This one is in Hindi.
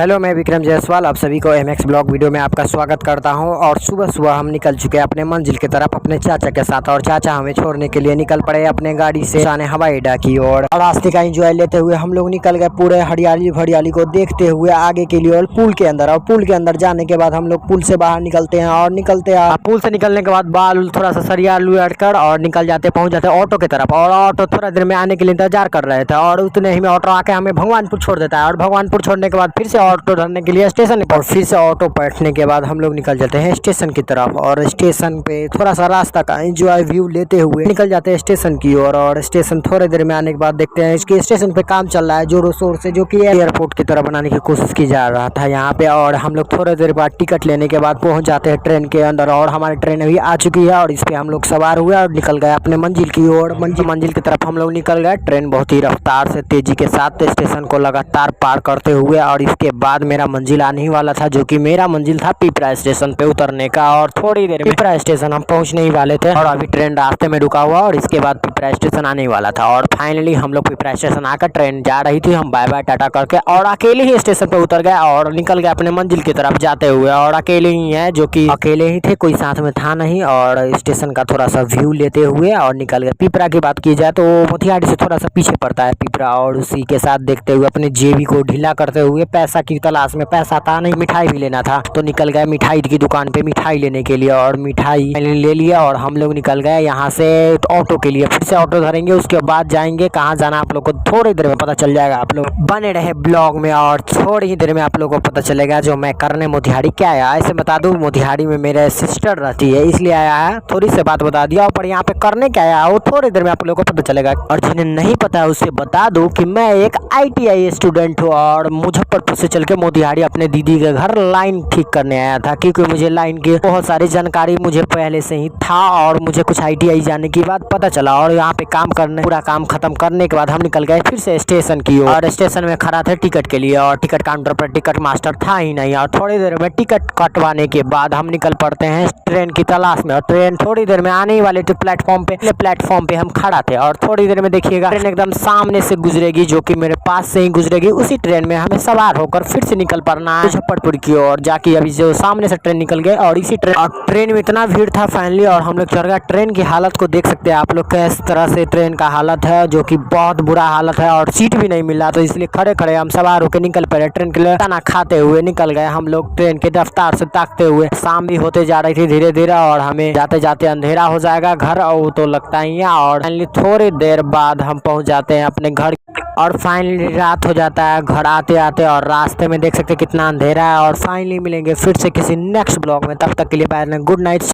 हेलो, मैं विक्रम जायसवाल आप सभी को एमएक्स ब्लॉग वीडियो में आपका स्वागत करता हूं। और सुबह सुबह हम निकल चुके हैं अपने मंजिल की तरफ अपने चाचा के साथ। और चाचा हमें छोड़ने के लिए निकल पड़े अपने गाड़ी से जाने हवाई अड्डा की ओर। और रास्ते का एंजॉय लेते हुए हम लोग निकल गए पूरे हरियाली भरियाली को देखते हुए आगे के लिए और पुल के अंदर। और पुल के अंदर जाने के बाद हम लोग पुल से बाहर निकलते हैं और पुल से निकलने के बाद बाल थोड़ा सा सरिया लुढ़ कर और निकल जाते पहुंच जाते ऑटो की तरफ। और ऑटो थोड़ा देर में आने के लिए इंतजार कर रहे थे और उतने ही में ऑटो आके हमें भगवानपुर छोड़ देता है। और भगवानपुर छोड़ने के बाद फिर से ऑटो धरने के लिए स्टेशन पर, फिर से ऑटो बैठने के बाद हम लोग निकल जाते हैं स्टेशन की तरफ। और स्टेशन पे थोड़ा सा रास्ता का एंजॉय व्यू लेते हुए निकल जाते हैं स्टेशन की ओर। और स्टेशन थोड़े देर में आने के बाद देखते हैं इसके स्टेशन पे काम चल रहा है जोरों शोर से, जो कि एयरपोर्ट की तरह बनाने की कोशिश की जा रहा था यहाँ पे। और हम लोग थोड़े देर बाद टिकट लेने के बाद पहुंच जाते हैं ट्रेन के अंदर। और हमारी ट्रेन अभी आ चुकी है और इस पे हम लोग सवार हुए और निकल गए अपने मंजिल की ओर। मंजिल की तरफ हम लोग निकल गए। ट्रेन बहुत ही रफ्तार से तेजी के साथ स्टेशन को लगातार पार करते हुए। और इसके बाद मेरा मंजिल आने ही वाला था, जो कि मेरा मंजिल था पिपरा स्टेशन पे उतरने का। और थोड़ी देर में पिपरा स्टेशन हम पहुंचने ही वाले थे और अभी ट्रेन रास्ते में रुका हुआ और इसके बाद पिपरा स्टेशन आने ही वाला था। और फाइनली हम लोग पिपरा स्टेशन आकर ट्रेन जा रही थी, हम बाय बाय टाटा करके और अकेले ही स्टेशन पे उतर गए और निकल गए अपने मंजिल की तरफ जाते हुए। और अकेले ही है, जो कि अकेले ही थे, कोई साथ में था नहीं। और स्टेशन का थोड़ा सा व्यू लेते हुए और निकल गए। पिपरा की बात की जाए तो मोतिहारी से थोड़ा सा पीछे पड़ता है पिपरा। और उसी के साथ देखते हुए अपने जेबी को ढीला करते हुए पैसा की तलाश में, पैसा था नहीं, मिठाई भी लेना था, तो निकल गए मिठाई की दुकान पे मिठाई लेने के लिए। और मिठाई ले लिया और हम लोग निकल गए यहाँ से ऑटो के लिए। फिर से ऑटो धरेंगे, उसके बाद जाएंगे कहाँ जाना आप लोग को थोड़ी देर में पता चल जाएगा। आप लोग बने रहे ब्लॉग में और थोड़ी ही देर में आप लोग को पता चलेगा जो मैं करने मोतिहारी क्या आया। ऐसे बता दूं, मोतिहारी में मेरे सिस्टर रहती है इसलिए आया है, थोड़ी सी बात बता दिया। और यहाँ पे करने क्या आया वो थोड़ी देर में आप लोग को पता चलेगा। और जिन्हें नहीं पता है उसे बता दूं कि मैं एक ITI स्टूडेंट हूँ और मुजफ्फरपुर से चल के मोतिहारी अपने दीदी के घर लाइन ठीक करने आया था, क्योंकि मुझे लाइन की बहुत सारी जानकारी मुझे पहले से ही था और मुझे कुछ ITI जाने की बात पता चला। और यहाँ पे काम करने, पूरा काम खत्म करने के बाद हम निकल गए फिर से स्टेशन की ओर। और स्टेशन में खड़ा थे टिकट के लिए और टिकट काउंटर पर टिकट मास्टर था ही नहीं। और थोड़ी देर में टिकट कटवाने के बाद हम निकल पड़ते हैं ट्रेन की तलाश में। और ट्रेन थोड़ी देर में आने ही वाले थे प्लेटफॉर्म पे हम खड़ा थे। और थोड़ी देर में देखिएगा ट्रेन एकदम सामने से गुजरेगी, जो कि मेरे पास से ही गुजरेगी। उसी ट्रेन में हमें सवार होकर फिर से निकल पड़ना है मुजफ्फरपुर की ओर जाके। अभी जो सामने से ट्रेन निकल गए और इसी ट्रेन में इतना भीड़ था फाइनली। और हम लोग चढ़ गए। ट्रेन की हालत को देख सकते हैं आप लोग किस तरह से ट्रेन का हालत है, जो कि बहुत बुरा हालत है। और सीट भी नहीं मिला, तो इसलिए खड़े खड़े हम सवार होकर निकल पड़े। ट्रेन के लिए खाना खाते हुए निकल गए हम लोग ट्रेन के रफ्तार से ताकते हुए। शाम भी होते जा रही थी धीरे धीरे और हमें जाते जाते अंधेरा हो जाएगा घर, और तो लगता ही है। और फाइनली थोड़ी देर बाद हम पहुंच जाते हैं अपने घर और फाइनली रात हो जाता है घर आते आते। और रास्ते में देख सकते हैं कितना अंधेरा है। और फाइनली मिलेंगे फिर से किसी नेक्स्ट ब्लॉग में, तब तक के लिए बाय, गुड नाइट।